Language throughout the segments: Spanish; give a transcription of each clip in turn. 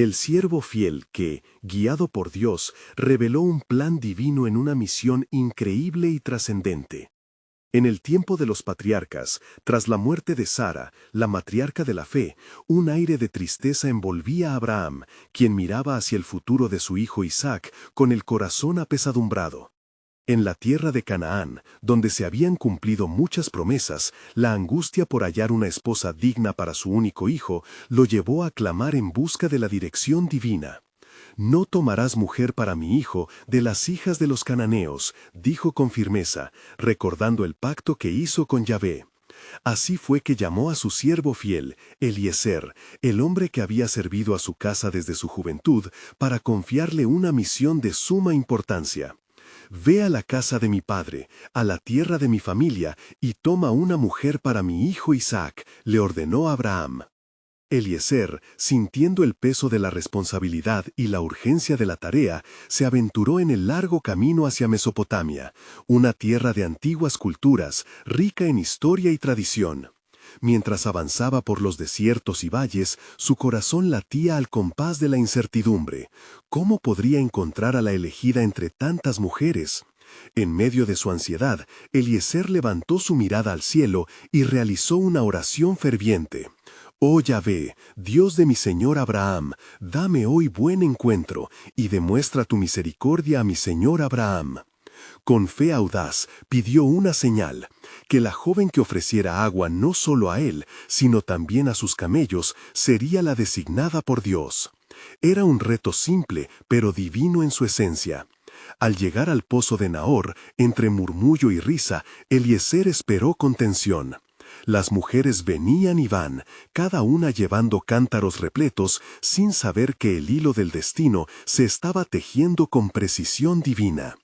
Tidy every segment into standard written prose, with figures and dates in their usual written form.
el siervo fiel que, guiado por Dios, reveló un plan divino en una misión increíble y trascendente. En el tiempo de los patriarcas, tras la muerte de Sara, la matriarca de la fe, un aire de tristeza envolvía a Abraham, quien miraba hacia el futuro de su hijo Isaac con el corazón apesadumbrado. En la tierra de Canaán, donde se habían cumplido muchas promesas, la angustia por hallar una esposa digna para su único hijo lo llevó a clamar en busca de la dirección divina. «No tomarás mujer para mi hijo de las hijas de los cananeos», dijo con firmeza, recordando el pacto que hizo con Yahvé. Así fue que llamó a su siervo fiel, Eliezer, el hombre que había servido a su casa desde su juventud, para confiarle una misión de suma importancia. «Ve a la casa de mi padre, a la tierra de mi familia, y toma una mujer para mi hijo Isaac», le ordenó Abraham. Eliezer, sintiendo el peso de la responsabilidad y la urgencia de la tarea, se aventuró en el largo camino hacia Mesopotamia, una tierra de antiguas culturas, rica en historia y tradición. Mientras avanzaba por los desiertos y valles, su corazón latía al compás de la incertidumbre. ¿Cómo podría encontrar a la elegida entre tantas mujeres? En medio de su ansiedad, Eliezer levantó su mirada al cielo y realizó una oración ferviente. «Oh Yahvé, Dios de mi señor Abraham, dame hoy buen encuentro, y demuestra tu misericordia a mi señor Abraham». Con fe audaz, pidió una señal, que la joven que ofreciera agua no solo a él, sino también a sus camellos, sería la designada por Dios. Era un reto simple, pero divino en su esencia. Al llegar al pozo de Nahor, entre murmullo y risa, Eliezer esperó con tensión. Las mujeres venían y van, cada una llevando cántaros repletos, sin saber que el hilo del destino se estaba tejiendo con precisión divina.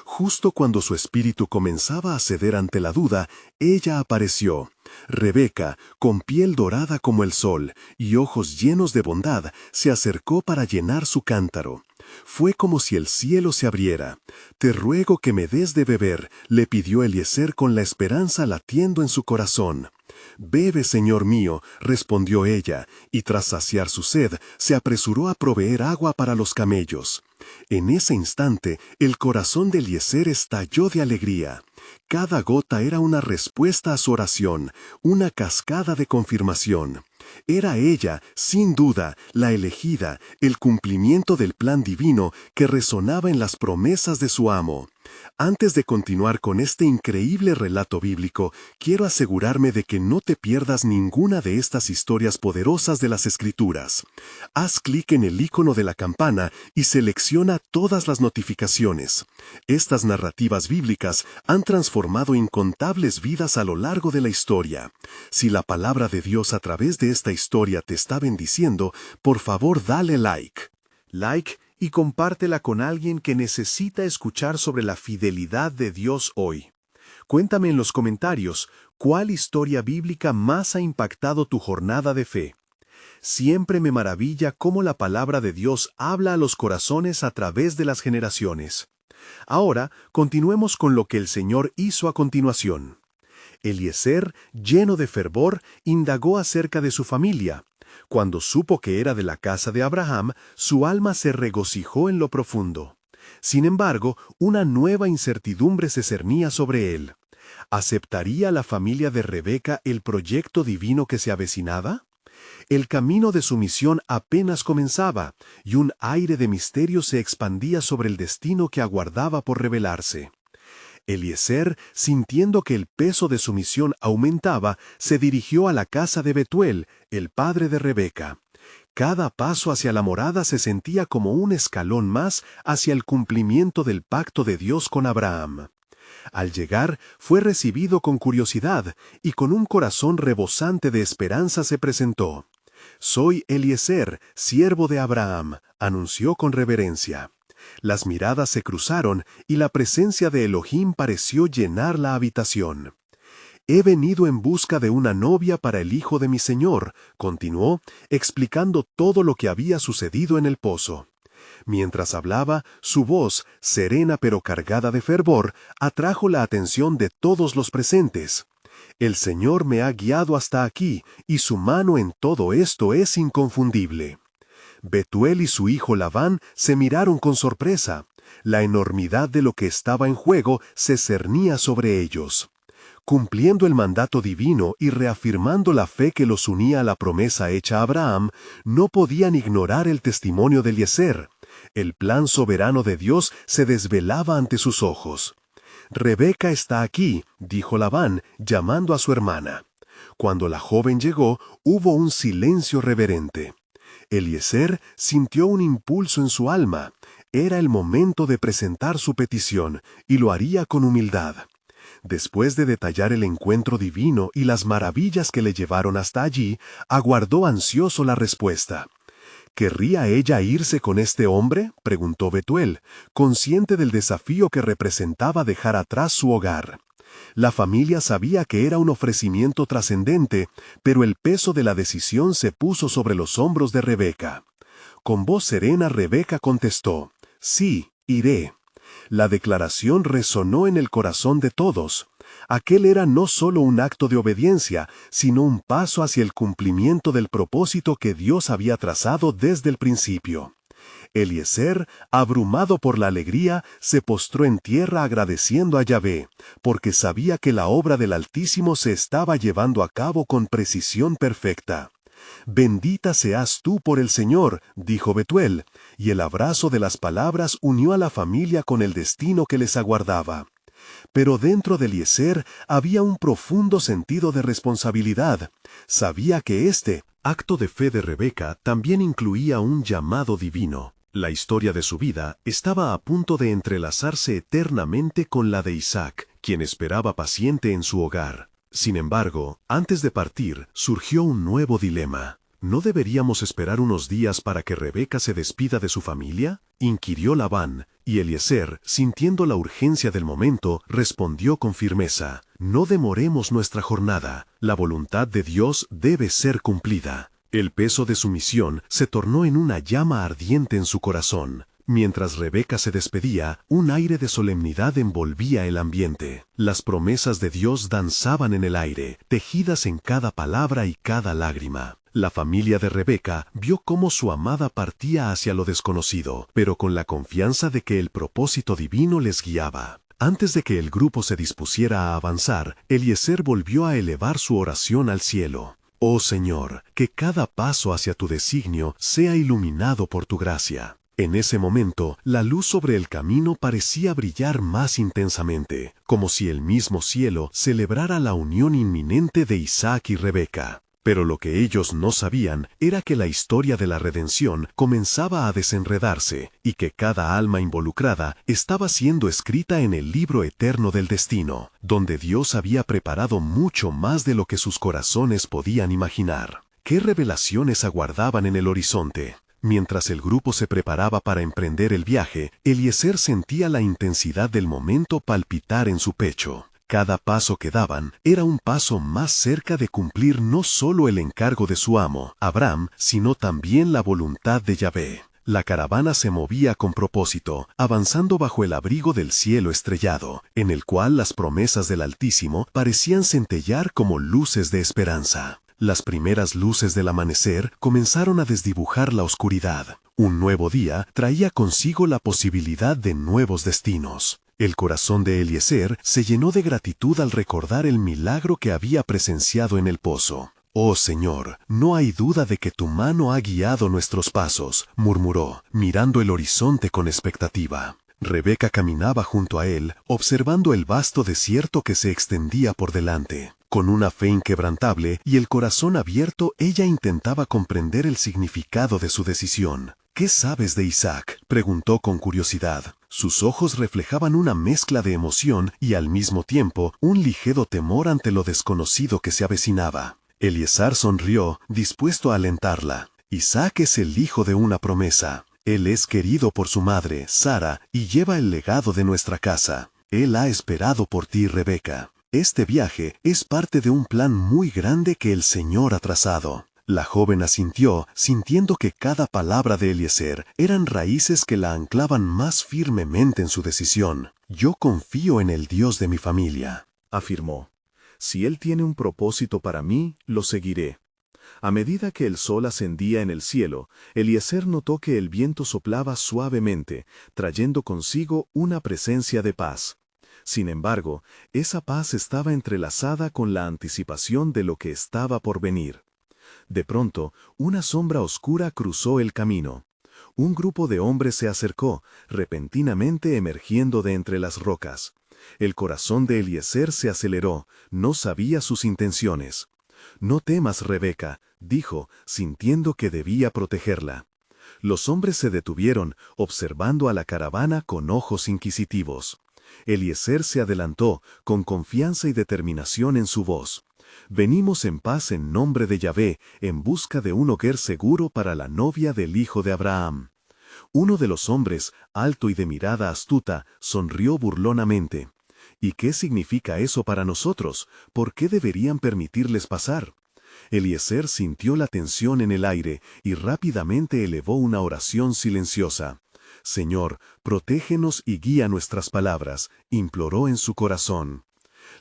Justo cuando su espíritu comenzaba a ceder ante la duda, ella apareció. Rebeca, con piel dorada como el sol y ojos llenos de bondad, se acercó para llenar su cántaro. Fue como si el cielo se abriera. «Te ruego que me des de beber», le pidió Eliezer con la esperanza latiendo en su corazón. «Bebe, señor mío», respondió ella, y tras saciar su sed, se apresuró a proveer agua para los camellos. En ese instante, el corazón de Eliezer estalló de alegría. Cada gota era una respuesta a su oración, una cascada de confirmación. Era ella, sin duda, la elegida, el cumplimiento del plan divino que resonaba en las promesas de su amo. Antes de continuar con este increíble relato bíblico, quiero asegurarme de que no te pierdas ninguna de estas historias poderosas de las Escrituras. Haz clic en el icono de la campana y selecciona todas las notificaciones. Estas narrativas bíblicas han transformado incontables vidas a lo largo de la historia. Si la palabra de Dios a través de esta historia te está bendiciendo, por favor dale like. Y compártela con alguien que necesita escuchar sobre la fidelidad de Dios hoy. Cuéntame en los comentarios cuál historia bíblica más ha impactado tu jornada de fe. Siempre me maravilla cómo la palabra de Dios habla a los corazones a través de las generaciones. Ahora, continuemos con lo que el Señor hizo a continuación. Eliezer, lleno de fervor, indagó acerca de su familia. Cuando supo que era de la casa de Abraham, su alma se regocijó en lo profundo. Sin embargo, una nueva incertidumbre se cernía sobre él. ¿Aceptaría la familia de Rebeca el proyecto divino que se avecinaba? El camino de su misión apenas comenzaba, y un aire de misterio se expandía sobre el destino que aguardaba por revelarse. Eliezer, sintiendo que el peso de su misión aumentaba, se dirigió a la casa de Betuel, el padre de Rebeca. Cada paso hacia la morada se sentía como un escalón más hacia el cumplimiento del pacto de Dios con Abraham. Al llegar, fue recibido con curiosidad y con un corazón rebosante de esperanza se presentó. «Soy Eliezer, siervo de Abraham», anunció con reverencia. Las miradas se cruzaron y la presencia de Elohim pareció llenar la habitación. «He venido en busca de una novia para el hijo de mi señor», continuó, explicando todo lo que había sucedido en el pozo. Mientras hablaba, su voz, serena pero cargada de fervor, atrajo la atención de todos los presentes. «El Señor me ha guiado hasta aquí, y su mano en todo esto es inconfundible». Betuel y su hijo Labán se miraron con sorpresa. La enormidad de lo que estaba en juego se cernía sobre ellos. Cumpliendo el mandato divino y reafirmando la fe que los unía a la promesa hecha a Abraham, no podían ignorar el testimonio de Eliezer. El plan soberano de Dios se desvelaba ante sus ojos. «Rebeca está aquí», dijo Labán, llamando a su hermana. Cuando la joven llegó, hubo un silencio reverente. Eliezer sintió un impulso en su alma. Era el momento de presentar su petición, y lo haría con humildad. Después de detallar el encuentro divino y las maravillas que le llevaron hasta allí, aguardó ansioso la respuesta. ¿Querría ella irse con este hombre?, preguntó Betuel, consciente del desafío que representaba dejar atrás su hogar. La familia sabía que era un ofrecimiento trascendente, pero el peso de la decisión se puso sobre los hombros de Rebeca. Con voz serena Rebeca contestó: «Sí, iré». La declaración resonó en el corazón de todos. Aquel era no solo un acto de obediencia, sino un paso hacia el cumplimiento del propósito que Dios había trazado desde el principio. Eliezer, abrumado por la alegría, se postró en tierra agradeciendo a Yahvé, porque sabía que la obra del Altísimo se estaba llevando a cabo con precisión perfecta. «Bendita seas tú por el Señor», dijo Betuel, y el abrazo de las palabras unió a la familia con el destino que les aguardaba. Pero dentro de Eliezer había un profundo sentido de responsabilidad. Sabía que este acto de fe de Rebeca también incluía un llamado divino. La historia de su vida estaba a punto de entrelazarse eternamente con la de Isaac, quien esperaba paciente en su hogar. Sin embargo, antes de partir, surgió un nuevo dilema. ¿No deberíamos esperar unos días para que Rebeca se despida de su familia?, inquirió Labán, y Eliezer, sintiendo la urgencia del momento, respondió con firmeza: «No demoremos nuestra jornada. La voluntad de Dios debe ser cumplida». El peso de su misión se tornó en una llama ardiente en su corazón. Mientras Rebeca se despedía, un aire de solemnidad envolvía el ambiente. Las promesas de Dios danzaban en el aire, tejidas en cada palabra y cada lágrima. La familia de Rebeca vio cómo su amada partía hacia lo desconocido, pero con la confianza de que el propósito divino les guiaba. Antes de que el grupo se dispusiera a avanzar, Eliezer volvió a elevar su oración al cielo. «Oh Señor, que cada paso hacia tu designio sea iluminado por tu gracia». En ese momento, la luz sobre el camino parecía brillar más intensamente, como si el mismo cielo celebrara la unión inminente de Isaac y Rebeca. Pero lo que ellos no sabían era que la historia de la redención comenzaba a desenredarse y que cada alma involucrada estaba siendo escrita en el libro eterno del destino, donde Dios había preparado mucho más de lo que sus corazones podían imaginar. ¿Qué revelaciones aguardaban en el horizonte? Mientras el grupo se preparaba para emprender el viaje, Eliezer sentía la intensidad del momento palpitar en su pecho. Cada paso que daban era un paso más cerca de cumplir no solo el encargo de su amo, Abraham, sino también la voluntad de Yahvé. La caravana se movía con propósito, avanzando bajo el abrigo del cielo estrellado, en el cual las promesas del Altísimo parecían centellar como luces de esperanza. Las primeras luces del amanecer comenzaron a desdibujar la oscuridad. Un nuevo día traía consigo la posibilidad de nuevos destinos. El corazón de Eliezer se llenó de gratitud al recordar el milagro que había presenciado en el pozo. «Oh Señor, no hay duda de que tu mano ha guiado nuestros pasos», murmuró, mirando el horizonte con expectativa. Rebeca caminaba junto a él, observando el vasto desierto que se extendía por delante. Con una fe inquebrantable y el corazón abierto, ella intentaba comprender el significado de su decisión. «¿Qué sabes de Isaac?», preguntó con curiosidad. Sus ojos reflejaban una mezcla de emoción y al mismo tiempo un ligero temor ante lo desconocido que se avecinaba. Eliezer sonrió, dispuesto a alentarla. «Isaac es el hijo de una promesa. Él es querido por su madre, Sara, y lleva el legado de nuestra casa. Él ha esperado por ti, Rebeca. Este viaje es parte de un plan muy grande que el Señor ha trazado». La joven asintió, sintiendo que cada palabra de Eliezer eran raíces que la anclaban más firmemente en su decisión. «Yo confío en el Dios de mi familia», afirmó. «Si Él tiene un propósito para mí, lo seguiré». A medida que el sol ascendía en el cielo, Eliezer notó que el viento soplaba suavemente, trayendo consigo una presencia de paz. Sin embargo, esa paz estaba entrelazada con la anticipación de lo que estaba por venir. De pronto, una sombra oscura cruzó el camino. Un grupo de hombres se acercó, repentinamente emergiendo de entre las rocas. El corazón de Eliezer se aceleró, no sabía sus intenciones. «No temas, Rebeca», dijo, sintiendo que debía protegerla. Los hombres se detuvieron, observando a la caravana con ojos inquisitivos. Eliezer se adelantó, con confianza y determinación en su voz. «Venimos en paz en nombre de Yahvé, en busca de un hogar seguro para la novia del hijo de Abraham». Uno de los hombres, alto y de mirada astuta, sonrió burlonamente. «¿Y qué significa eso para nosotros? ¿Por qué deberían permitirles pasar?» Eliezer sintió la tensión en el aire y rápidamente elevó una oración silenciosa. «Señor, protégenos y guía nuestras palabras», imploró en su corazón.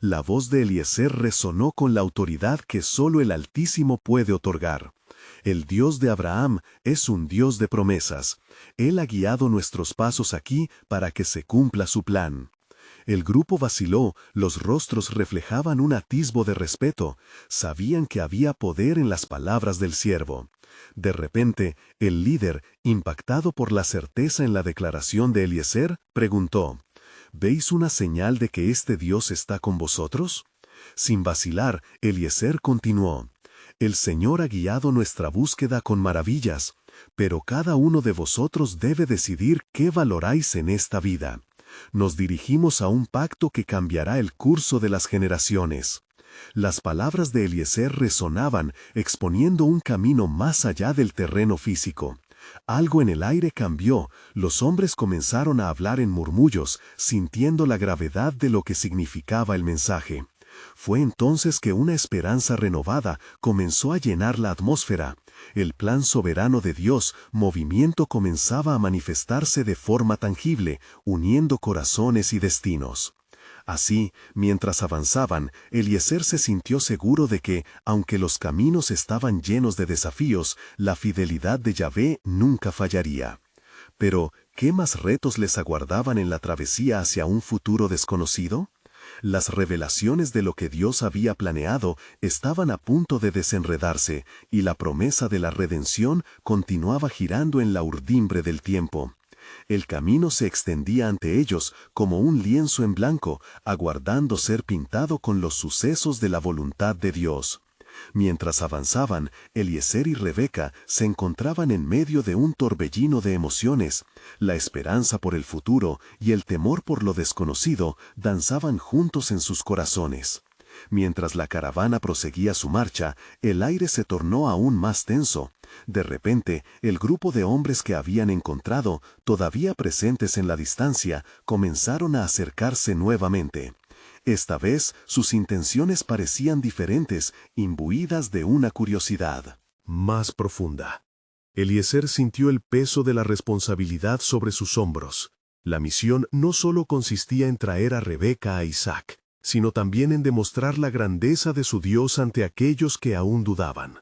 La voz de Eliezer resonó con la autoridad que solo el Altísimo puede otorgar. El Dios de Abraham es un Dios de promesas. Él ha guiado nuestros pasos aquí para que se cumpla su plan. El grupo vaciló, los rostros reflejaban un atisbo de respeto. Sabían que había poder en las palabras del siervo. De repente, el líder, impactado por la certeza en la declaración de Eliezer, preguntó: «¿Veis una señal de que este Dios está con vosotros?» Sin vacilar, Eliezer continuó: «El Señor ha guiado nuestra búsqueda con maravillas, pero cada uno de vosotros debe decidir qué valoráis en esta vida. Nos dirigimos a un pacto que cambiará el curso de las generaciones». Las palabras de Eliezer resonaban, exponiendo un camino más allá del terreno físico. Algo en el aire cambió, los hombres comenzaron a hablar en murmullos, sintiendo la gravedad de lo que significaba el mensaje. Fue entonces que una esperanza renovada comenzó a llenar la atmósfera. El plan soberano de Dios, movimiento comenzaba a manifestarse de forma tangible, uniendo corazones y destinos. Así, mientras avanzaban, Eliezer se sintió seguro de que, aunque los caminos estaban llenos de desafíos, la fidelidad de Yahvé nunca fallaría. Pero, ¿qué más retos les aguardaban en la travesía hacia un futuro desconocido? Las revelaciones de lo que Dios había planeado estaban a punto de desenredarse, y la promesa de la redención continuaba girando en la urdimbre del tiempo. El camino se extendía ante ellos como un lienzo en blanco, aguardando ser pintado con los sucesos de la voluntad de Dios. Mientras avanzaban, Eliezer y Rebeca se encontraban en medio de un torbellino de emociones. La esperanza por el futuro y el temor por lo desconocido danzaban juntos en sus corazones. Mientras la caravana proseguía su marcha, el aire se tornó aún más tenso. De repente, el grupo de hombres que habían encontrado, todavía presentes en la distancia, comenzaron a acercarse nuevamente. Esta vez, sus intenciones parecían diferentes, imbuidas de una curiosidad más profunda. Eliezer sintió el peso de la responsabilidad sobre sus hombros. La misión no solo consistía en traer a Rebeca a Isaac, sino también en demostrar la grandeza de su Dios ante aquellos que aún dudaban.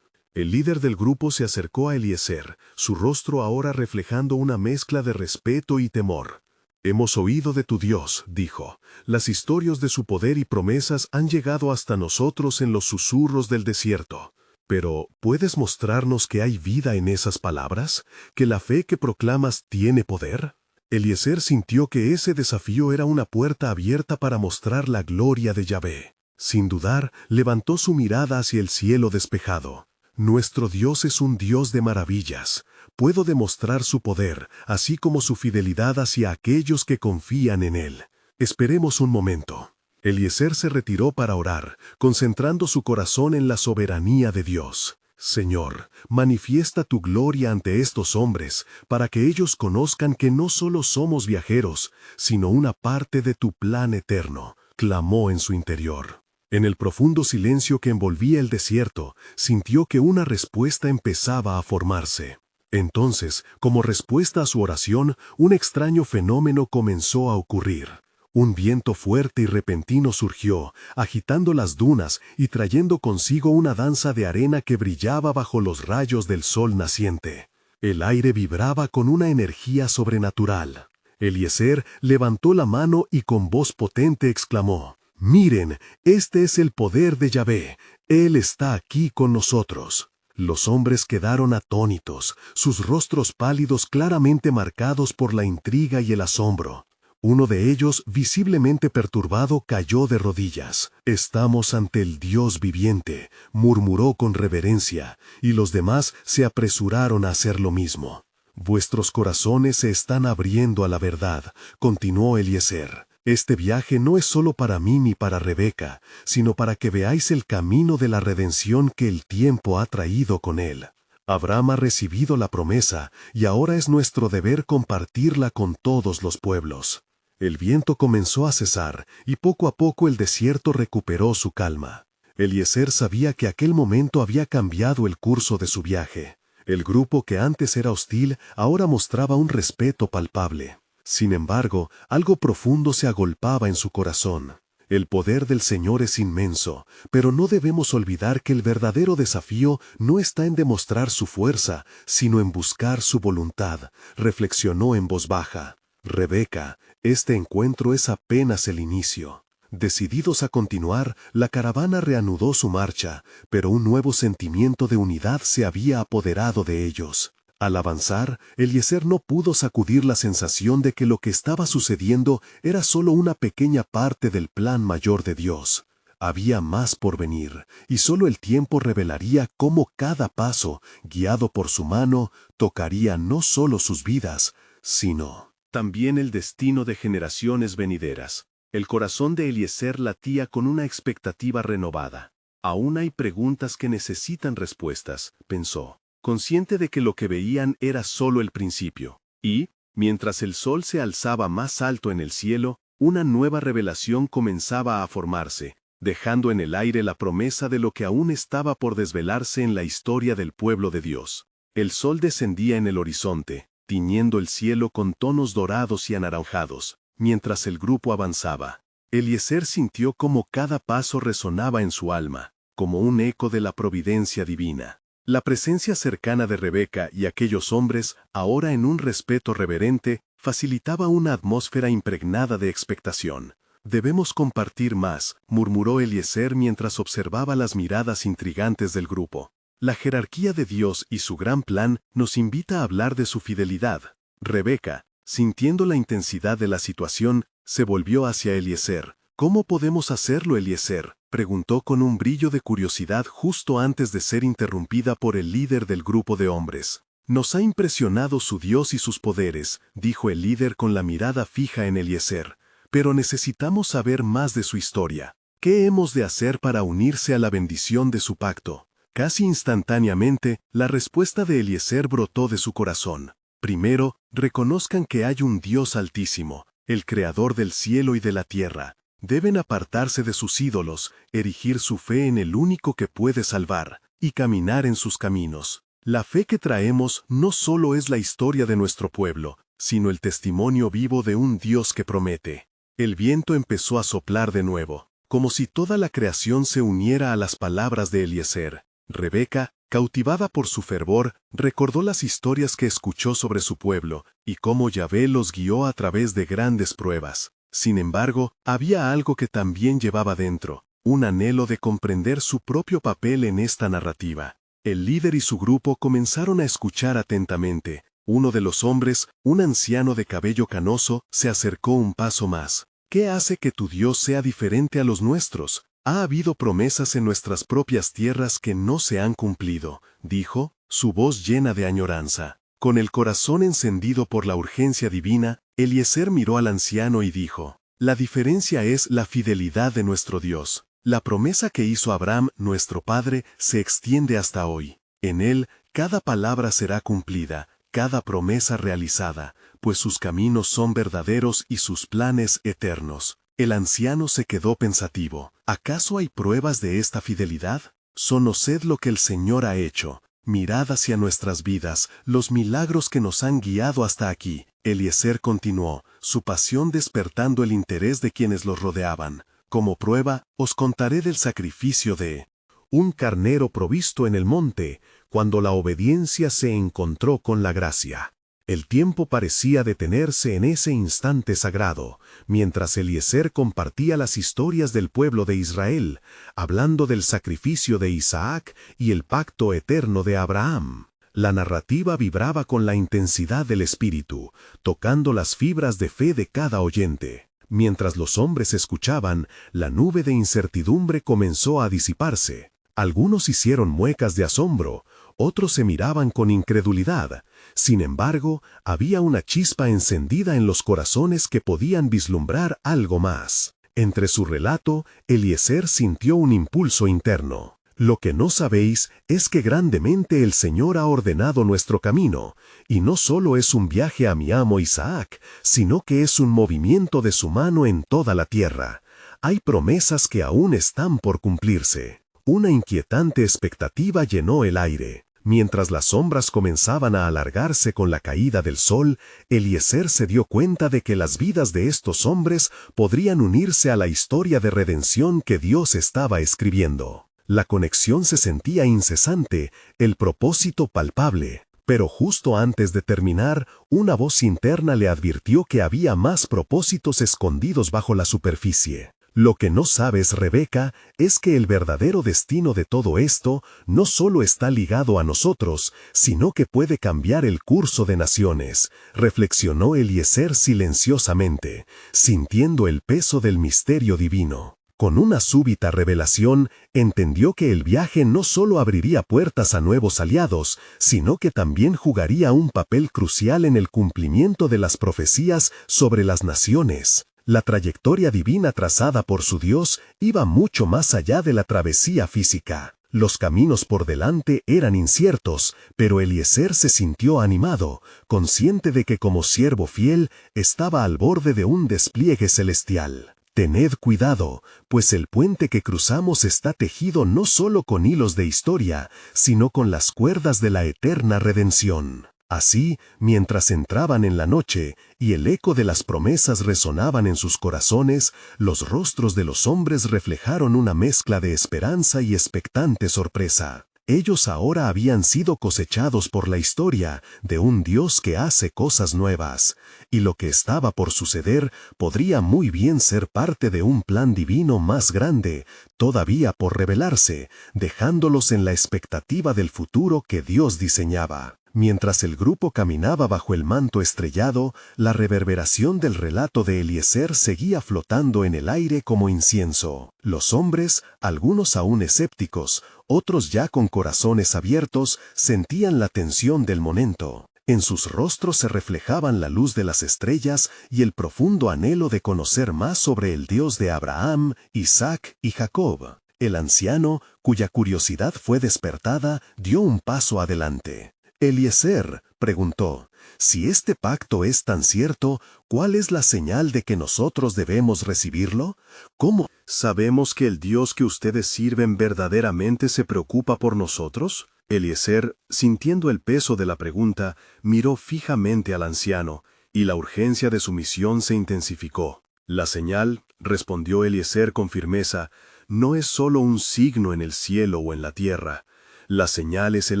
El líder del grupo se acercó a Eliezer, su rostro ahora reflejando una mezcla de respeto y temor. «Hemos oído de tu Dios», dijo. «Las historias de su poder y promesas han llegado hasta nosotros en los susurros del desierto. Pero, ¿puedes mostrarnos que hay vida en esas palabras? ¿Que la fe que proclamas tiene poder?» Eliezer sintió que ese desafío era una puerta abierta para mostrar la gloria de Yahvé. Sin dudar, levantó su mirada hacia el cielo despejado. «Nuestro Dios es un Dios de maravillas. Puedo demostrar su poder, así como su fidelidad hacia aquellos que confían en Él. Esperemos un momento». Eliezer se retiró para orar, concentrando su corazón en la soberanía de Dios. «Señor, manifiesta tu gloria ante estos hombres, para que ellos conozcan que no solo somos viajeros, sino una parte de tu plan eterno», clamó en su interior. En el profundo silencio que envolvía el desierto, sintió que una respuesta empezaba a formarse. Entonces, como respuesta a su oración, un extraño fenómeno comenzó a ocurrir. Un viento fuerte y repentino surgió, agitando las dunas y trayendo consigo una danza de arena que brillaba bajo los rayos del sol naciente. El aire vibraba con una energía sobrenatural. Eliezer levantó la mano y con voz potente exclamó: «Miren, este es el poder de Yahvé. Él está aquí con nosotros». Los hombres quedaron atónitos, sus rostros pálidos claramente marcados por la intriga y el asombro. Uno de ellos, visiblemente perturbado, cayó de rodillas. «Estamos ante el Dios viviente», murmuró con reverencia, y los demás se apresuraron a hacer lo mismo. «Vuestros corazones se están abriendo a la verdad», continuó Eliezer. «Este viaje no es solo para mí ni para Rebeca, sino para que veáis el camino de la redención que el tiempo ha traído con él. Abraham ha recibido la promesa, y ahora es nuestro deber compartirla con todos los pueblos». El viento comenzó a cesar, y poco a poco el desierto recuperó su calma. Eliezer sabía que aquel momento había cambiado el curso de su viaje. El grupo que antes era hostil ahora mostraba un respeto palpable. Sin embargo, algo profundo se agolpaba en su corazón. El poder del Señor es inmenso, pero no debemos olvidar que el verdadero desafío no está en demostrar su fuerza, sino en buscar su voluntad, reflexionó en voz baja. Rebeca, este encuentro es apenas el inicio. Decididos a continuar, la caravana reanudó su marcha, pero un nuevo sentimiento de unidad se había apoderado de ellos. Al avanzar, Eliezer no pudo sacudir la sensación de que lo que estaba sucediendo era solo una pequeña parte del plan mayor de Dios. Había más por venir, y solo el tiempo revelaría cómo cada paso, guiado por su mano, tocaría no solo sus vidas, sino también el destino de generaciones venideras. El corazón de Eliezer latía con una expectativa renovada. Aún hay preguntas que necesitan respuestas, pensó, consciente de que lo que veían era solo el principio. Y, mientras el sol se alzaba más alto en el cielo, una nueva revelación comenzaba a formarse, dejando en el aire la promesa de lo que aún estaba por desvelarse en la historia del pueblo de Dios. El sol descendía en el horizonte, tiñendo el cielo con tonos dorados y anaranjados, mientras el grupo avanzaba. Eliezer sintió cómo cada paso resonaba en su alma, como un eco de la providencia divina. La presencia cercana de Rebeca y aquellos hombres, ahora en un respeto reverente, facilitaba una atmósfera impregnada de expectación. «Debemos compartir más», murmuró Eliezer mientras observaba las miradas intrigantes del grupo. La jerarquía de Dios y su gran plan nos invita a hablar de su fidelidad. Rebeca, sintiendo la intensidad de la situación, se volvió hacia Eliezer. «¿Cómo podemos hacerlo, Eliezer?», preguntó con un brillo de curiosidad justo antes de ser interrumpida por el líder del grupo de hombres. «Nos ha impresionado su Dios y sus poderes», dijo el líder con la mirada fija en Eliezer. «Pero necesitamos saber más de su historia. ¿Qué hemos de hacer para unirse a la bendición de su pacto?». Casi instantáneamente, la respuesta de Eliezer brotó de su corazón. «Primero, reconozcan que hay un Dios altísimo, el creador del cielo y de la tierra. Deben apartarse de sus ídolos, erigir su fe en el único que puede salvar, y caminar en sus caminos. La fe que traemos no solo es la historia de nuestro pueblo, sino el testimonio vivo de un Dios que promete». El viento empezó a soplar de nuevo, como si toda la creación se uniera a las palabras de Eliezer. Rebeca, cautivada por su fervor, recordó las historias que escuchó sobre su pueblo y cómo Yahvé los guió a través de grandes pruebas. Sin embargo, había algo que también llevaba dentro, un anhelo de comprender su propio papel en esta narrativa. El líder y su grupo comenzaron a escuchar atentamente. Uno de los hombres, un anciano de cabello canoso, se acercó un paso más. «¿Qué hace que tu Dios sea diferente a los nuestros? Ha habido promesas en nuestras propias tierras que no se han cumplido», dijo, su voz llena de añoranza. Con el corazón encendido por la urgencia divina, Eliezer miró al anciano y dijo: «La diferencia es la fidelidad de nuestro Dios. La promesa que hizo Abraham, nuestro padre, se extiende hasta hoy. En él, cada palabra será cumplida, cada promesa realizada, pues sus caminos son verdaderos y sus planes eternos». El anciano se quedó pensativo. ¿Acaso hay pruebas de esta fidelidad? Conoced lo que el Señor ha hecho. Mirad hacia nuestras vidas, los milagros que nos han guiado hasta aquí. Eliezer continuó: su pasión despertando el interés de quienes los rodeaban. Como prueba, os contaré del sacrificio de un carnero provisto en el monte, cuando la obediencia se encontró con la gracia. El tiempo parecía detenerse en ese instante sagrado, mientras Eliezer compartía las historias del pueblo de Israel, hablando del sacrificio de Isaac y el pacto eterno de Abraham. La narrativa vibraba con la intensidad del espíritu, tocando las fibras de fe de cada oyente. Mientras los hombres escuchaban, la nube de incertidumbre comenzó a disiparse. Algunos hicieron muecas de asombro, otros se miraban con incredulidad. Sin embargo, había una chispa encendida en los corazones que podían vislumbrar algo más. Entre su relato, Eliezer sintió un impulso interno. Lo que no sabéis es que grandemente el Señor ha ordenado nuestro camino, y no solo es un viaje a mi amo Isaac, sino que es un movimiento de su mano en toda la tierra. Hay promesas que aún están por cumplirse. Una inquietante expectativa llenó el aire. Mientras las sombras comenzaban a alargarse con la caída del sol, Eliezer se dio cuenta de que las vidas de estos hombres podrían unirse a la historia de redención que Dios estaba escribiendo. La conexión se sentía incesante, el propósito palpable. Pero justo antes de terminar, una voz interna le advirtió que había más propósitos escondidos bajo la superficie. Lo que no sabes, Rebeca, es que el verdadero destino de todo esto no solo está ligado a nosotros, sino que puede cambiar el curso de naciones, reflexionó Eliezer silenciosamente, sintiendo el peso del misterio divino. Con una súbita revelación, entendió que el viaje no solo abriría puertas a nuevos aliados, sino que también jugaría un papel crucial en el cumplimiento de las profecías sobre las naciones. La trayectoria divina trazada por su Dios iba mucho más allá de la travesía física. Los caminos por delante eran inciertos, pero Eliezer se sintió animado, consciente de que como siervo fiel estaba al borde de un despliegue celestial. Tened cuidado, pues el puente que cruzamos está tejido no solo con hilos de historia, sino con las cuerdas de la eterna redención. Así, mientras entraban en la noche, y el eco de las promesas resonaban en sus corazones, los rostros de los hombres reflejaron una mezcla de esperanza y expectante sorpresa. Ellos ahora habían sido cosechados por la historia de un Dios que hace cosas nuevas, y lo que estaba por suceder podría muy bien ser parte de un plan divino más grande, todavía por revelarse, dejándolos en la expectativa del futuro que Dios diseñaba. Mientras el grupo caminaba bajo el manto estrellado, la reverberación del relato de Eliezer seguía flotando en el aire como incienso. Los hombres, algunos aún escépticos, otros ya con corazones abiertos, sentían la tensión del momento. En sus rostros se reflejaban la luz de las estrellas y el profundo anhelo de conocer más sobre el Dios de Abraham, Isaac y Jacob. El anciano, cuya curiosidad fue despertada, dio un paso adelante. Eliezer, preguntó, si este pacto es tan cierto, ¿cuál es la señal de que nosotros debemos recibirlo? ¿Cómo sabemos que el Dios que ustedes sirven verdaderamente se preocupa por nosotros? Eliezer, sintiendo el peso de la pregunta, miró fijamente al anciano, y la urgencia de su misión se intensificó. La señal, respondió Eliezer con firmeza, no es solo un signo en el cielo o en la tierra. La señal es el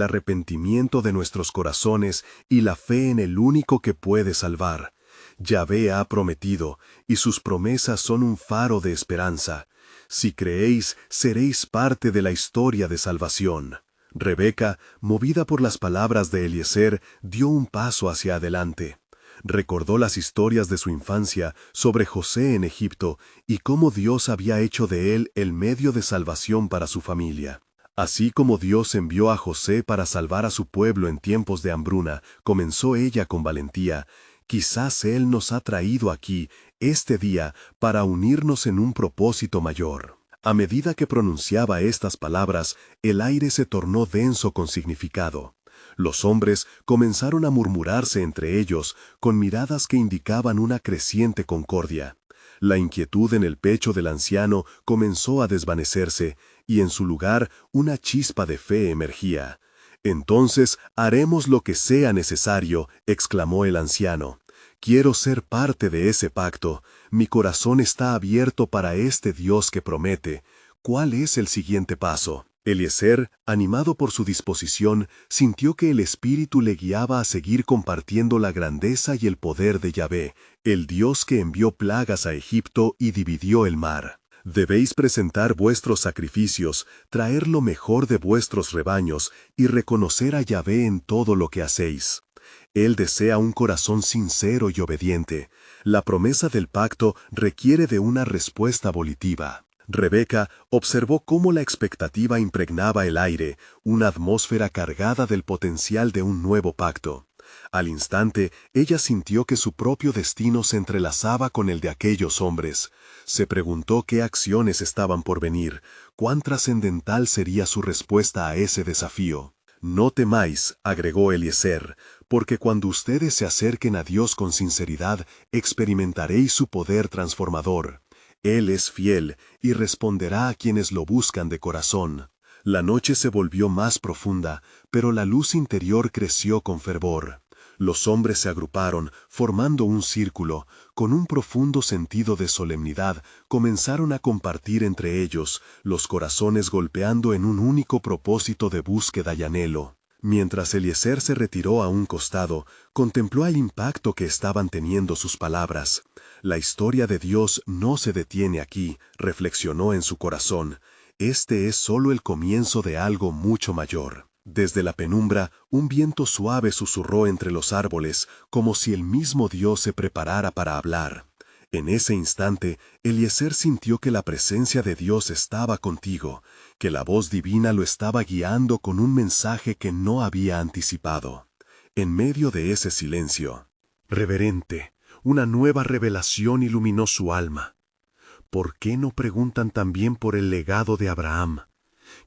arrepentimiento de nuestros corazones y la fe en el único que puede salvar. Yahvé ha prometido, y sus promesas son un faro de esperanza. Si creéis, seréis parte de la historia de salvación. Rebeca, movida por las palabras de Eliezer, dio un paso hacia adelante. Recordó las historias de su infancia sobre José en Egipto y cómo Dios había hecho de él el medio de salvación para su familia. Así como Dios envió a José para salvar a su pueblo en tiempos de hambruna, comenzó ella con valentía. Quizás Él nos ha traído aquí, este día, para unirnos en un propósito mayor. A medida que pronunciaba estas palabras, el aire se tornó denso con significado. Los hombres comenzaron a murmurarse entre ellos, con miradas que indicaban una creciente concordia. La inquietud en el pecho del anciano comenzó a desvanecerse, y en su lugar una chispa de fe emergía. «Entonces haremos lo que sea necesario», exclamó el anciano. Quiero ser parte de ese pacto. Mi corazón está abierto para este Dios que promete. ¿Cuál es el siguiente paso? Eliezer, animado por su disposición, sintió que el Espíritu le guiaba a seguir compartiendo la grandeza y el poder de Yahvé, el Dios que envió plagas a Egipto y dividió el mar. Debéis presentar vuestros sacrificios, traer lo mejor de vuestros rebaños y reconocer a Yahvé en todo lo que hacéis. Él desea un corazón sincero y obediente. La promesa del pacto requiere de una respuesta volitiva. Rebeca observó cómo la expectativa impregnaba el aire, una atmósfera cargada del potencial de un nuevo pacto. Al instante, ella sintió que su propio destino se entrelazaba con el de aquellos hombres. Se preguntó qué acciones estaban por venir, cuán trascendental sería su respuesta a ese desafío. No temáis, agregó Eliezer, porque cuando ustedes se acerquen a Dios con sinceridad, experimentaréis su poder transformador. Él es fiel y responderá a quienes lo buscan de corazón. La noche se volvió más profunda, pero la luz interior creció con fervor. Los hombres se agruparon, formando un círculo. Con un profundo sentido de solemnidad, comenzaron a compartir entre ellos, los corazones golpeando en un único propósito de búsqueda y anhelo. Mientras Eliezer se retiró a un costado, contempló el impacto que estaban teniendo sus palabras. La historia de Dios no se detiene aquí, reflexionó en su corazón. Este es solo el comienzo de algo mucho mayor. Desde la penumbra, un viento suave susurró entre los árboles, como si el mismo Dios se preparara para hablar. En ese instante, Eliezer sintió que la presencia de Dios estaba contigo, que la voz divina lo estaba guiando con un mensaje que no había anticipado. En medio de ese silencio, reverente, una nueva revelación iluminó su alma. ¿Por qué no preguntan también por el legado de Abraham?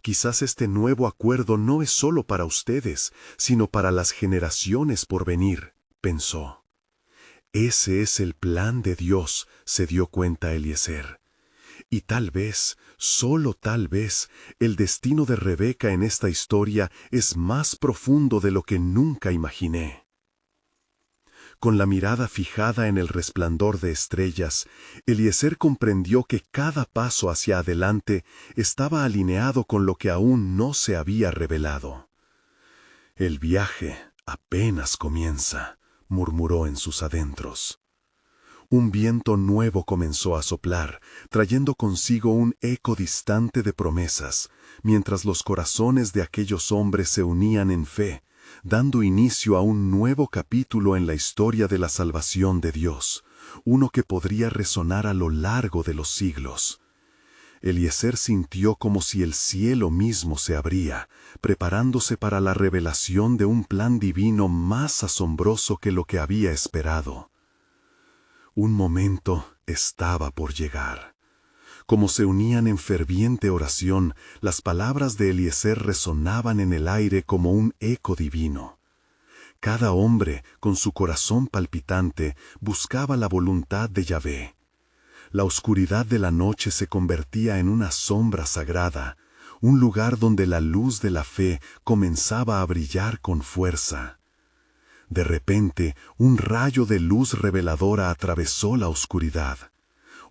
Quizás este nuevo acuerdo no es solo para ustedes, sino para las generaciones por venir, pensó. Ese es el plan de Dios, se dio cuenta Eliezer. Y tal vez, solo tal vez, el destino de Rebeca en esta historia es más profundo de lo que nunca imaginé. Con la mirada fijada en el resplandor de estrellas, Eliezer comprendió que cada paso hacia adelante estaba alineado con lo que aún no se había revelado. El viaje apenas comienza, murmuró en sus adentros. Un viento nuevo comenzó a soplar, trayendo consigo un eco distante de promesas, mientras los corazones de aquellos hombres se unían en fe, dando inicio a un nuevo capítulo en la historia de la salvación de Dios, uno que podría resonar a lo largo de los siglos. Eliezer sintió como si el cielo mismo se abría, preparándose para la revelación de un plan divino más asombroso que lo que había esperado. Un momento estaba por llegar. Como se unían en ferviente oración, las palabras de Eliezer resonaban en el aire como un eco divino. Cada hombre, con su corazón palpitante, buscaba la voluntad de Yahvé. La oscuridad de la noche se convertía en una sombra sagrada, un lugar donde la luz de la fe comenzaba a brillar con fuerza. De repente, un rayo de luz reveladora atravesó la oscuridad.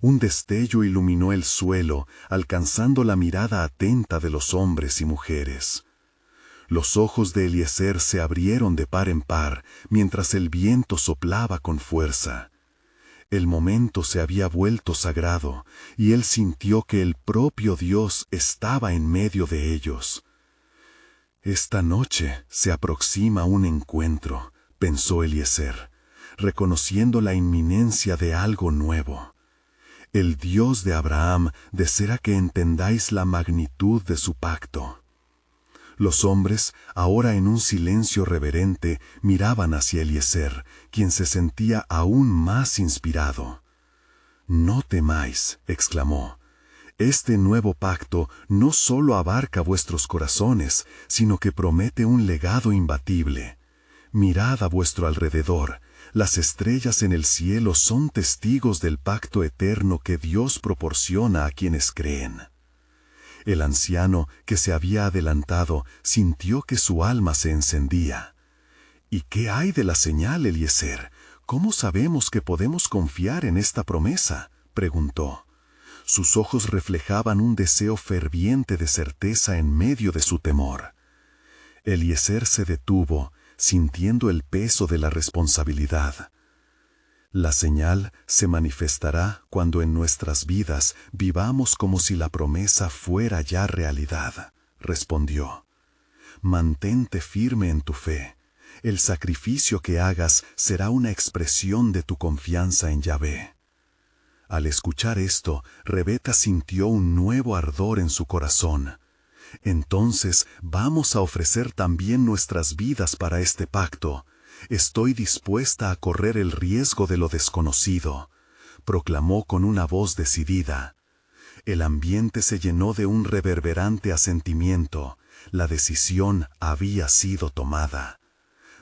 Un destello iluminó el suelo, alcanzando la mirada atenta de los hombres y mujeres. Los ojos de Eliezer se abrieron de par en par, mientras el viento soplaba con fuerza. El momento se había vuelto sagrado, y él sintió que el propio Dios estaba en medio de ellos. Esta noche se aproxima un encuentro, pensó Eliezer, reconociendo la inminencia de algo nuevo. El Dios de Abraham desea que entendáis la magnitud de su pacto. Los hombres, ahora en un silencio reverente, miraban hacia Eliezer, quien se sentía aún más inspirado. «No temáis», exclamó. «Este nuevo pacto no solo abarca vuestros corazones, sino que promete un legado imbatible. Mirad a vuestro alrededor. Las estrellas en el cielo son testigos del pacto eterno que Dios proporciona a quienes creen». El anciano, que se había adelantado, sintió que su alma se encendía. «¿Y qué hay de la señal, Eliezer? ¿Cómo sabemos que podemos confiar en esta promesa?, preguntó. Sus ojos reflejaban un deseo ferviente de certeza en medio de su temor. Eliezer se detuvo, sintiendo el peso de la responsabilidad. La señal se manifestará cuando en nuestras vidas vivamos como si la promesa fuera ya realidad, respondió. Mantente firme en tu fe. El sacrificio que hagas será una expresión de tu confianza en Yahvé. Al escuchar esto, Rebeca sintió un nuevo ardor en su corazón. Entonces vamos a ofrecer también nuestras vidas para este pacto. Estoy dispuesta a correr el riesgo de lo desconocido, proclamó con una voz decidida. El ambiente se llenó de un reverberante asentimiento. La decisión había sido tomada.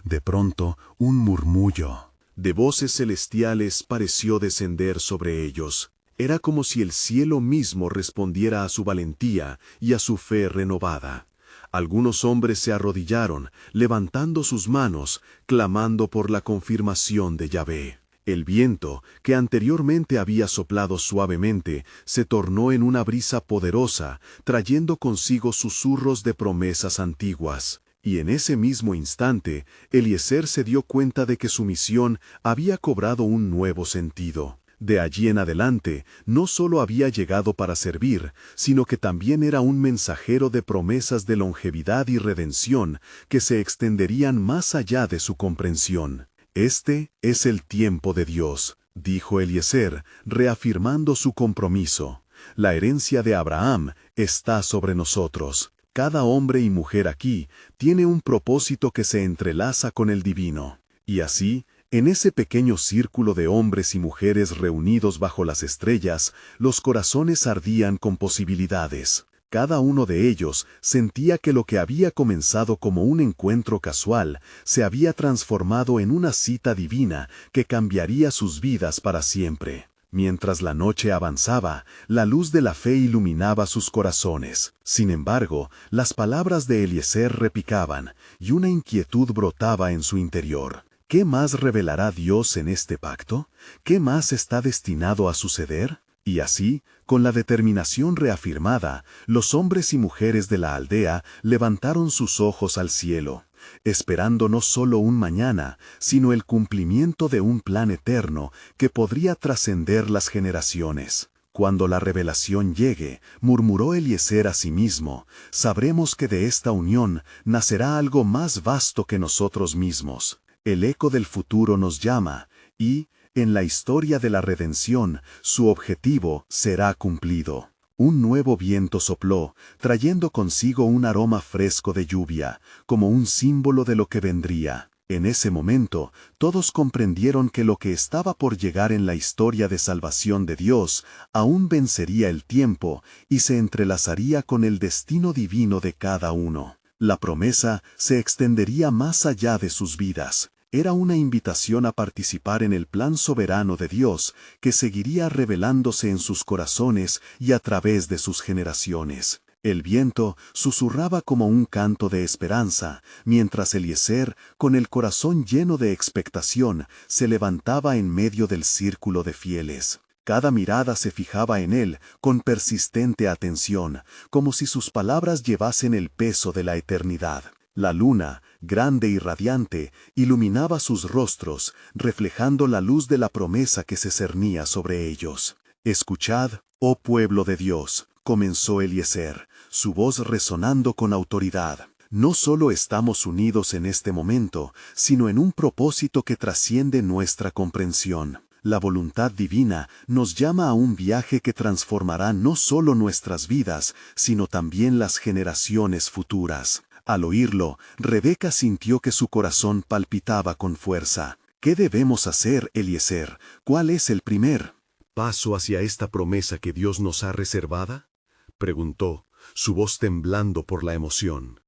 De pronto, un murmullo de voces celestiales pareció descender sobre ellos. Era como si el cielo mismo respondiera a su valentía y a su fe renovada. Algunos hombres se arrodillaron, levantando sus manos, clamando por la confirmación de Yahvé. El viento, que anteriormente había soplado suavemente, se tornó en una brisa poderosa, trayendo consigo susurros de promesas antiguas. Y en ese mismo instante, Eliezer se dio cuenta de que su misión había cobrado un nuevo sentido. De allí en adelante, no solo había llegado para servir, sino que también era un mensajero de promesas de longevidad y redención que se extenderían más allá de su comprensión. Este es el tiempo de Dios, dijo Eliezer, reafirmando su compromiso. La herencia de Abraham está sobre nosotros. Cada hombre y mujer aquí tiene un propósito que se entrelaza con el divino. Y así, en ese pequeño círculo de hombres y mujeres reunidos bajo las estrellas, los corazones ardían con posibilidades. Cada uno de ellos sentía que lo que había comenzado como un encuentro casual se había transformado en una cita divina que cambiaría sus vidas para siempre. Mientras la noche avanzaba, la luz de la fe iluminaba sus corazones. Sin embargo, las palabras de Eliezer repicaban, y una inquietud brotaba en su interior. ¿Qué más revelará Dios en este pacto? ¿Qué más está destinado a suceder? Y así, con la determinación reafirmada, los hombres y mujeres de la aldea levantaron sus ojos al cielo, esperando no solo un mañana, sino el cumplimiento de un plan eterno que podría trascender las generaciones. Cuando la revelación llegue, murmuró Eliezer a sí mismo, sabremos que de esta unión nacerá algo más vasto que nosotros mismos. El eco del futuro nos llama, y, en la historia de la redención, su objetivo será cumplido. Un nuevo viento sopló, trayendo consigo un aroma fresco de lluvia, como un símbolo de lo que vendría. En ese momento, todos comprendieron que lo que estaba por llegar en la historia de salvación de Dios aún vencería el tiempo y se entrelazaría con el destino divino de cada uno. La promesa se extendería más allá de sus vidas. Era una invitación a participar en el plan soberano de Dios que seguiría revelándose en sus corazones y a través de sus generaciones. El viento susurraba como un canto de esperanza, mientras Eliezer, con el corazón lleno de expectación, se levantaba en medio del círculo de fieles. Cada mirada se fijaba en él con persistente atención, como si sus palabras llevasen el peso de la eternidad. La luna, grande y radiante, iluminaba sus rostros, reflejando la luz de la promesa que se cernía sobre ellos. «Escuchad, oh pueblo de Dios», comenzó Eliezer, su voz resonando con autoridad. «No solo estamos unidos en este momento, sino en un propósito que trasciende nuestra comprensión. La voluntad divina nos llama a un viaje que transformará no solo nuestras vidas, sino también las generaciones futuras». Al oírlo, Rebeca sintió que su corazón palpitaba con fuerza. «¿Qué debemos hacer, Eliezer? ¿Cuál es el primer paso hacia esta promesa que Dios nos ha reservada?», preguntó, su voz temblando por la emoción.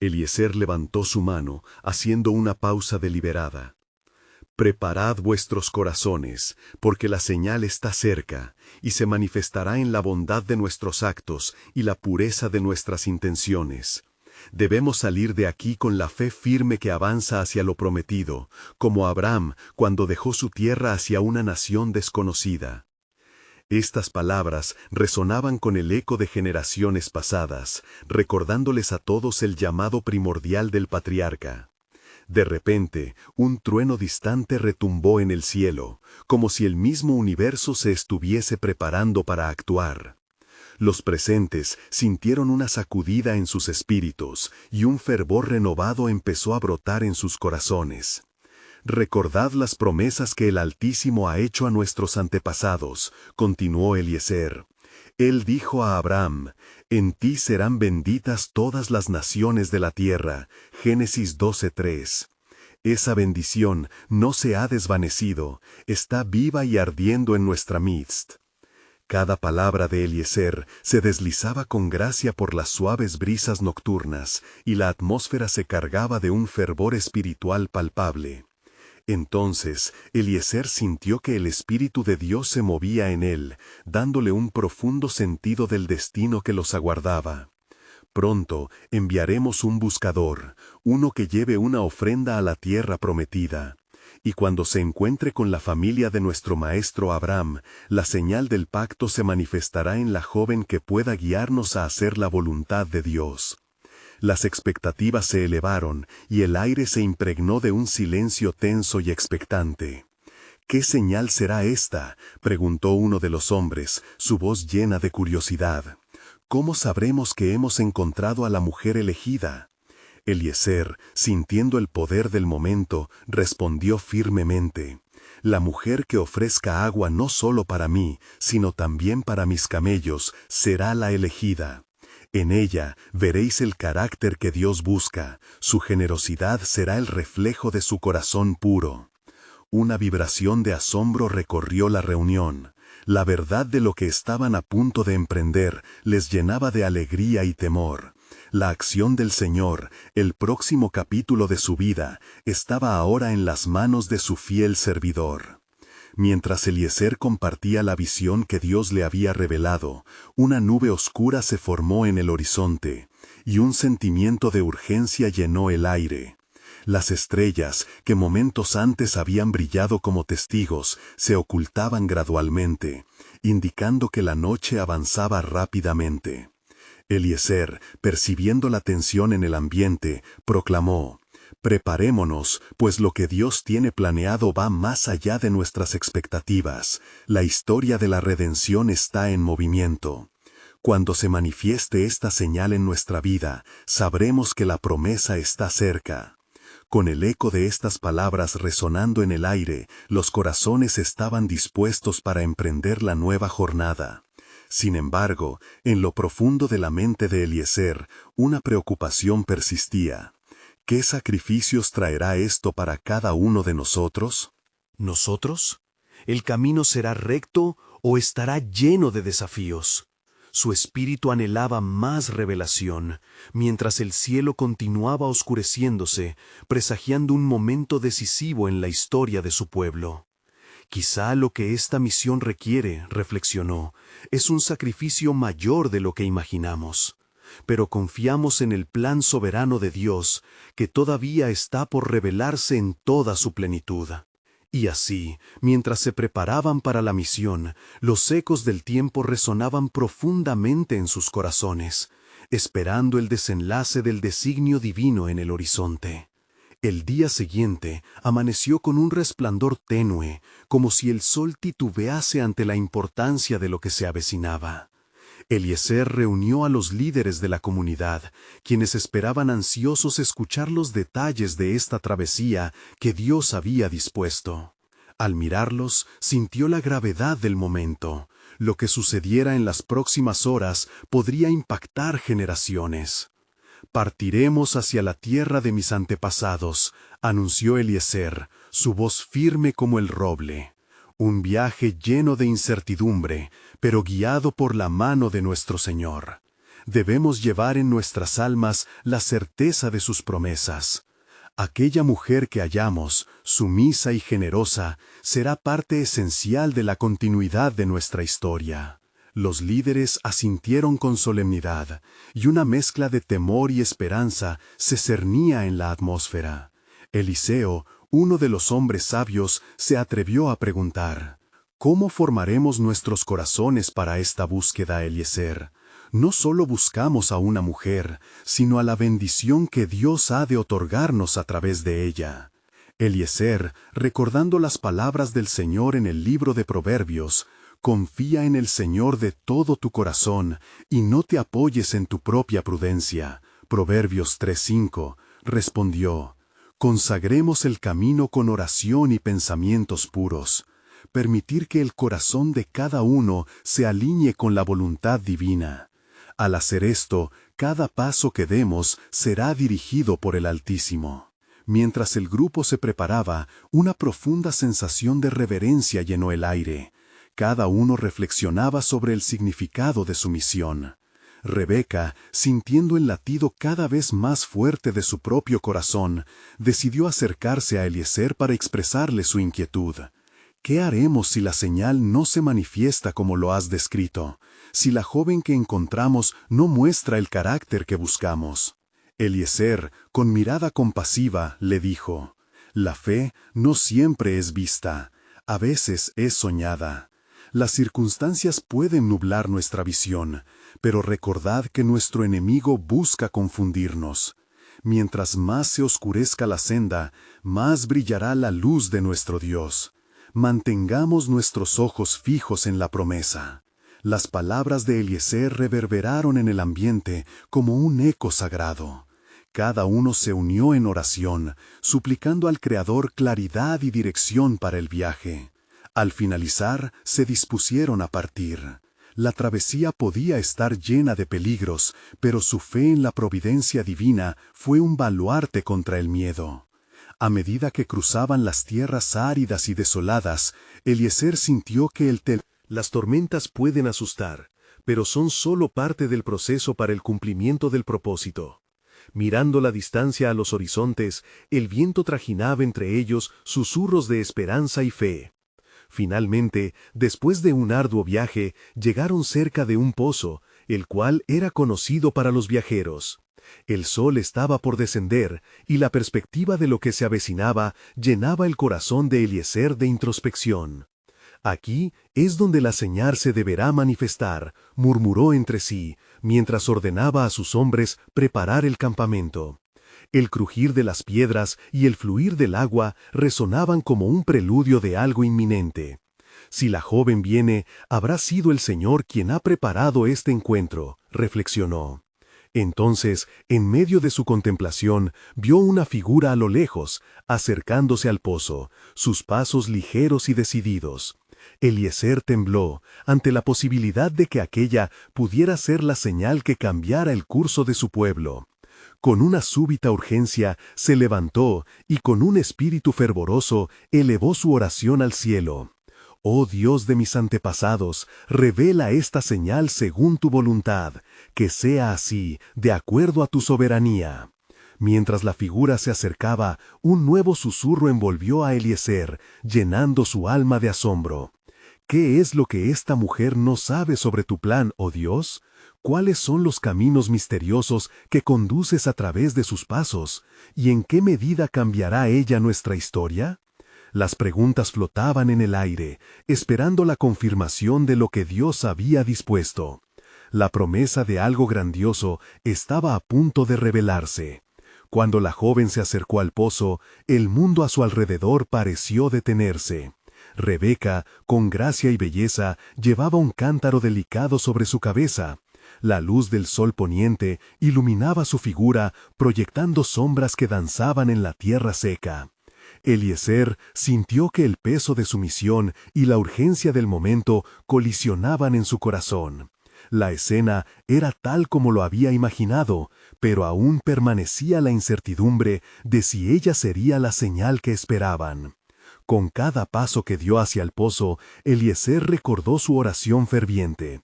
Eliezer levantó su mano, haciendo una pausa deliberada. «Preparad vuestros corazones, porque la señal está cerca, y se manifestará en la bondad de nuestros actos y la pureza de nuestras intenciones. Debemos salir de aquí con la fe firme que avanza hacia lo prometido, como Abraham cuando dejó su tierra hacia una nación desconocida. Estas palabras resonaban con el eco de generaciones pasadas, recordándoles a todos el llamado primordial del patriarca. De repente, un trueno distante retumbó en el cielo, como si el mismo universo se estuviese preparando para actuar. Los presentes sintieron una sacudida en sus espíritus, y un fervor renovado empezó a brotar en sus corazones. Recordad las promesas que el Altísimo ha hecho a nuestros antepasados, continuó Eliezer. Él dijo a Abraham, en ti serán benditas todas las naciones de la tierra. Génesis 12:3. Esa bendición no se ha desvanecido, está viva y ardiendo en nuestra midst. Cada palabra de Eliezer se deslizaba con gracia por las suaves brisas nocturnas, y la atmósfera se cargaba de un fervor espiritual palpable. Entonces, Eliezer sintió que el Espíritu de Dios se movía en él, dándole un profundo sentido del destino que los aguardaba. Pronto enviaremos un buscador, uno que lleve una ofrenda a la tierra prometida. Y cuando se encuentre con la familia de nuestro maestro Abraham, la señal del pacto se manifestará en la joven que pueda guiarnos a hacer la voluntad de Dios. Las expectativas se elevaron y el aire se impregnó de un silencio tenso y expectante. ¿Qué señal será esta?, preguntó uno de los hombres, su voz llena de curiosidad. ¿Cómo sabremos que hemos encontrado a la mujer elegida? Eliezer, sintiendo el poder del momento, respondió firmemente: la mujer que ofrezca agua no solo para mí, sino también para mis camellos, será la elegida. En ella veréis el carácter que Dios busca, su generosidad será el reflejo de su corazón puro. Una vibración de asombro recorrió la reunión. La verdad de lo que estaban a punto de emprender les llenaba de alegría y temor. La acción del Señor, el próximo capítulo de su vida, estaba ahora en las manos de su fiel servidor. Mientras Eliezer compartía la visión que Dios le había revelado, una nube oscura se formó en el horizonte, y un sentimiento de urgencia llenó el aire. Las estrellas, que momentos antes habían brillado como testigos, se ocultaban gradualmente, indicando que la noche avanzaba rápidamente. Eliezer, percibiendo la tensión en el ambiente, proclamó: preparémonos, pues lo que Dios tiene planeado va más allá de nuestras expectativas. La historia de la redención está en movimiento. Cuando se manifieste esta señal en nuestra vida, sabremos que la promesa está cerca. Con el eco de estas palabras resonando en el aire, los corazones estaban dispuestos para emprender la nueva jornada. Sin embargo, en lo profundo de la mente de Eliezer, una preocupación persistía. ¿Qué sacrificios traerá esto para cada uno de nosotros? ¿Nosotros? ¿El camino será recto o estará lleno de desafíos? Su espíritu anhelaba más revelación, mientras el cielo continuaba oscureciéndose, presagiando un momento decisivo en la historia de su pueblo. Quizá lo que esta misión requiere, reflexionó, es un sacrificio mayor de lo que imaginamos. Pero confiamos en el plan soberano de Dios, que todavía está por revelarse en toda su plenitud. Y así, mientras se preparaban para la misión, los ecos del tiempo resonaban profundamente en sus corazones, esperando el desenlace del designio divino en el horizonte. El día siguiente amaneció con un resplandor tenue, como si el sol titubease ante la importancia de lo que se avecinaba. Eliezer reunió a los líderes de la comunidad, quienes esperaban ansiosos escuchar los detalles de esta travesía que Dios había dispuesto. Al mirarlos, sintió la gravedad del momento. Lo que sucediera en las próximas horas podría impactar generaciones. «Partiremos hacia la tierra de mis antepasados», anunció Eliezer, su voz firme como el roble. Un viaje lleno de incertidumbre, pero guiado por la mano de nuestro Señor. Debemos llevar en nuestras almas la certeza de sus promesas. Aquella mujer que hallamos, sumisa y generosa, será parte esencial de la continuidad de nuestra historia. Los líderes asintieron con solemnidad, y una mezcla de temor y esperanza se cernía en la atmósfera. Eliseo, uno de los hombres sabios, se atrevió a preguntar: ¿cómo formaremos nuestros corazones para esta búsqueda, Eliezer? No solo buscamos a una mujer, sino a la bendición que Dios ha de otorgarnos a través de ella. Eliezer, recordando las palabras del Señor en el libro de Proverbios: confía en el Señor de todo tu corazón, y no te apoyes en tu propia prudencia. Proverbios 3:5, respondió: consagremos el camino con oración y pensamientos puros. Permitir que el corazón de cada uno se alinee con la voluntad divina. Al hacer esto, cada paso que demos será dirigido por el Altísimo. Mientras el grupo se preparaba, una profunda sensación de reverencia llenó el aire. Cada uno reflexionaba sobre el significado de su misión. Rebeca, sintiendo el latido cada vez más fuerte de su propio corazón, decidió acercarse a Eliezer para expresarle su inquietud. ¿Qué haremos si la señal no se manifiesta como lo has descrito? Si la joven que encontramos no muestra el carácter que buscamos. Eliezer, con mirada compasiva, le dijo: la fe no siempre es vista, a veces es soñada. Las circunstancias pueden nublar nuestra visión, pero recordad que nuestro enemigo busca confundirnos. Mientras más se oscurezca la senda, más brillará la luz de nuestro Dios. Mantengamos nuestros ojos fijos en la promesa. Las palabras de Eliezer reverberaron en el ambiente como un eco sagrado. Cada uno se unió en oración, suplicando al Creador claridad y dirección para el viaje. Al finalizar, se dispusieron a partir. La travesía podía estar llena de peligros, pero su fe en la providencia divina fue un baluarte contra el miedo. A medida que cruzaban las tierras áridas y desoladas, Eliezer sintió que Las tormentas pueden asustar, pero son solo parte del proceso para el cumplimiento del propósito. Mirando la distancia a los horizontes, el viento trajinaba entre ellos susurros de esperanza y fe. Finalmente, después de un arduo viaje, llegaron cerca de un pozo, el cual era conocido para los viajeros. El sol estaba por descender, y la perspectiva de lo que se avecinaba llenaba el corazón de Eliezer de introspección. Aquí es donde la señal se deberá manifestar, murmuró entre sí, mientras ordenaba a sus hombres preparar el campamento. El crujir de las piedras y el fluir del agua resonaban como un preludio de algo inminente. Si la joven viene, habrá sido el Señor quien ha preparado este encuentro, reflexionó. Entonces, en medio de su contemplación, vio una figura a lo lejos, acercándose al pozo, sus pasos ligeros y decididos. Eliezer tembló ante la posibilidad de que aquella pudiera ser la señal que cambiara el curso de su pueblo. Con una súbita urgencia se levantó y con un espíritu fervoroso elevó su oración al cielo. Oh Dios de mis antepasados, revela esta señal según tu voluntad, que sea así, de acuerdo a tu soberanía. Mientras la figura se acercaba, un nuevo susurro envolvió a Eliezer, llenando su alma de asombro. ¿Qué es lo que esta mujer no sabe sobre tu plan, oh Dios? ¿Cuáles son los caminos misteriosos que conduces a través de sus pasos? ¿Y en qué medida cambiará ella nuestra historia? Las preguntas flotaban en el aire, esperando la confirmación de lo que Dios había dispuesto. La promesa de algo grandioso estaba a punto de revelarse. Cuando la joven se acercó al pozo, el mundo a su alrededor pareció detenerse. Rebeca, con gracia y belleza, llevaba un cántaro delicado sobre su cabeza. La luz del sol poniente iluminaba su figura, proyectando sombras que danzaban en la tierra seca. Eliezer sintió que el peso de su misión y la urgencia del momento colisionaban en su corazón. La escena era tal como lo había imaginado, pero aún permanecía la incertidumbre de si ella sería la señal que esperaban. Con cada paso que dio hacia el pozo, Eliezer recordó su oración ferviente.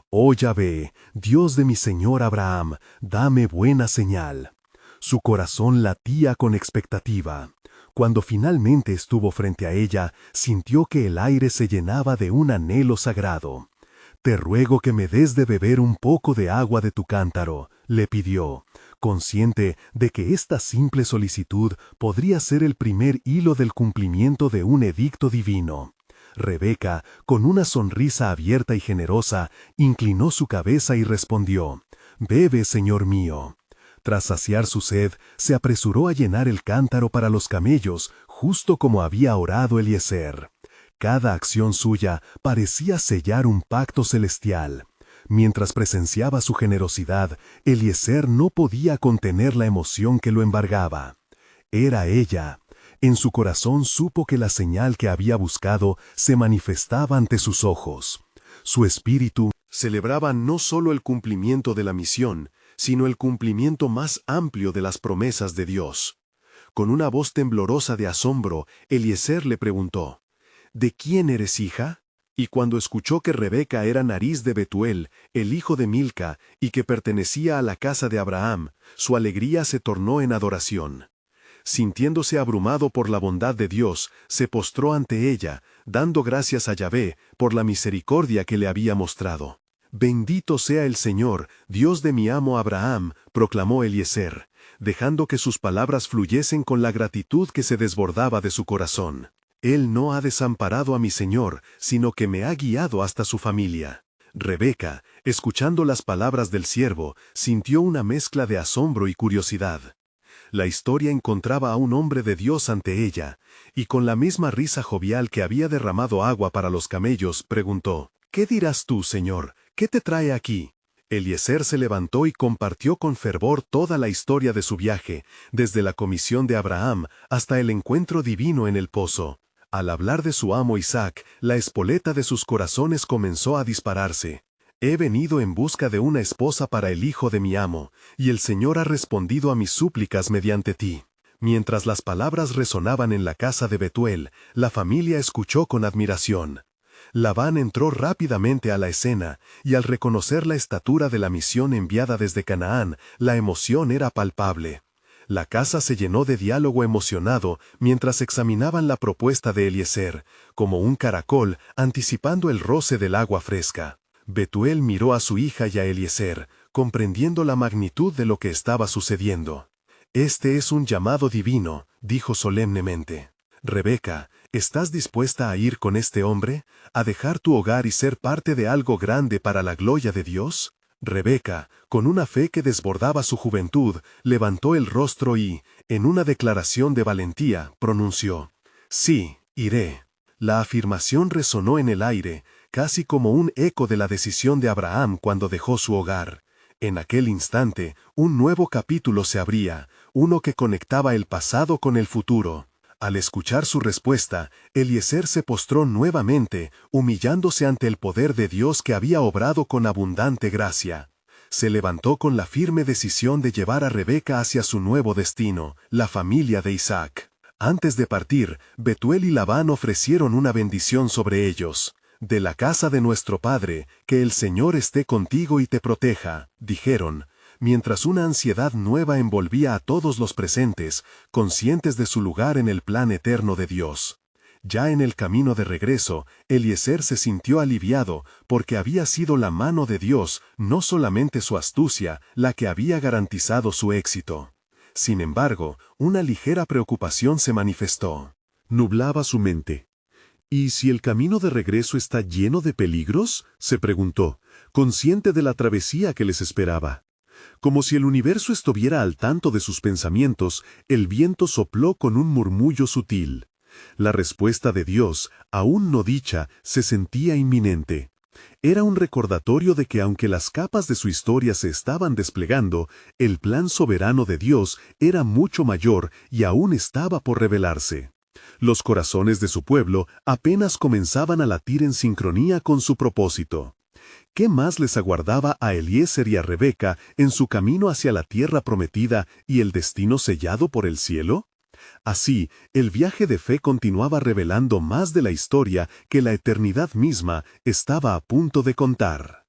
«Oh Yahvé, Dios de mi señor Abraham, dame buena señal». Su corazón latía con expectativa. Cuando finalmente estuvo frente a ella, sintió que el aire se llenaba de un anhelo sagrado. Te ruego que me des de beber un poco de agua de tu cántaro, le pidió, consciente de que esta simple solicitud podría ser el primer hilo del cumplimiento de un edicto divino. Rebeca, con una sonrisa abierta y generosa, inclinó su cabeza y respondió, «Bebe, señor mío». Tras saciar su sed, se apresuró a llenar el cántaro para los camellos, justo como había orado Eliezer. Cada acción suya parecía sellar un pacto celestial. Mientras presenciaba su generosidad, Eliezer no podía contener la emoción que lo embargaba. Era ella. En su corazón supo que la señal que había buscado se manifestaba ante sus ojos. Su espíritu celebraba no solo el cumplimiento de la misión, sino el cumplimiento más amplio de las promesas de Dios. Con una voz temblorosa de asombro, Eliezer le preguntó, «¿De quién eres hija?» Y cuando escuchó que Rebeca era nariz de Betuel, el hijo de Milca, y que pertenecía a la casa de Abraham, su alegría se tornó en adoración. Sintiéndose abrumado por la bondad de Dios, se postró ante ella, dando gracias a Yahvé por la misericordia que le había mostrado. «Bendito sea el Señor, Dios de mi amo Abraham», proclamó Eliezer, dejando que sus palabras fluyesen con la gratitud que se desbordaba de su corazón. «Él no ha desamparado a mi Señor, sino que me ha guiado hasta su familia». Rebeca, escuchando las palabras del siervo, sintió una mezcla de asombro y curiosidad. La historia encontraba a un hombre de Dios ante ella, y con la misma risa jovial que había derramado agua para los camellos, preguntó, «¿Qué dirás tú, Señor? ¿Qué te trae aquí?» Eliezer se levantó y compartió con fervor toda la historia de su viaje, desde la comisión de Abraham hasta el encuentro divino en el pozo. Al hablar de su amo Isaac, la espoleta de sus corazones comenzó a dispararse. «He venido en busca de una esposa para el hijo de mi amo, y el Señor ha respondido a mis súplicas mediante ti». Mientras las palabras resonaban en la casa de Betuel, la familia escuchó con admiración. Labán entró rápidamente a la escena, y al reconocer la estatura de la misión enviada desde Canaán, la emoción era palpable. La casa se llenó de diálogo emocionado mientras examinaban la propuesta de Eliezer, como un caracol anticipando el roce del agua fresca. Betuel miró a su hija y a Eliezer, comprendiendo la magnitud de lo que estaba sucediendo. «Este es un llamado divino», dijo solemnemente. «Rebeca, ¿estás dispuesta a ir con este hombre, a dejar tu hogar y ser parte de algo grande para la gloria de Dios?» Rebeca, con una fe que desbordaba su juventud, levantó el rostro y, en una declaración de valentía, pronunció, «Sí, iré». La afirmación resonó en el aire, casi como un eco de la decisión de Abraham cuando dejó su hogar. En aquel instante, un nuevo capítulo se abría, uno que conectaba el pasado con el futuro. Al escuchar su respuesta, Eliezer se postró nuevamente, humillándose ante el poder de Dios que había obrado con abundante gracia. Se levantó con la firme decisión de llevar a Rebeca hacia su nuevo destino, la familia de Isaac. Antes de partir, Betuel y Labán ofrecieron una bendición sobre ellos. «De la casa de nuestro padre, que el Señor esté contigo y te proteja», dijeron, mientras una ansiedad nueva envolvía a todos los presentes, conscientes de su lugar en el plan eterno de Dios. Ya en el camino de regreso, Eliezer se sintió aliviado, porque había sido la mano de Dios, no solamente su astucia, la que había garantizado su éxito. Sin embargo, una ligera preocupación se manifestó. Nublaba su mente. «¿Y si el camino de regreso está lleno de peligros?», se preguntó, consciente de la travesía que les esperaba. Como si el universo estuviera al tanto de sus pensamientos, el viento sopló con un murmullo sutil. La respuesta de Dios, aún no dicha, se sentía inminente. Era un recordatorio de que aunque las capas de su historia se estaban desplegando, el plan soberano de Dios era mucho mayor y aún estaba por revelarse. Los corazones de su pueblo apenas comenzaban a latir en sincronía con su propósito. ¿Qué más les aguardaba a Eliezer y a Rebeca en su camino hacia la tierra prometida y el destino sellado por el cielo? Así, el viaje de fe continuaba revelando más de la historia que la eternidad misma estaba a punto de contar.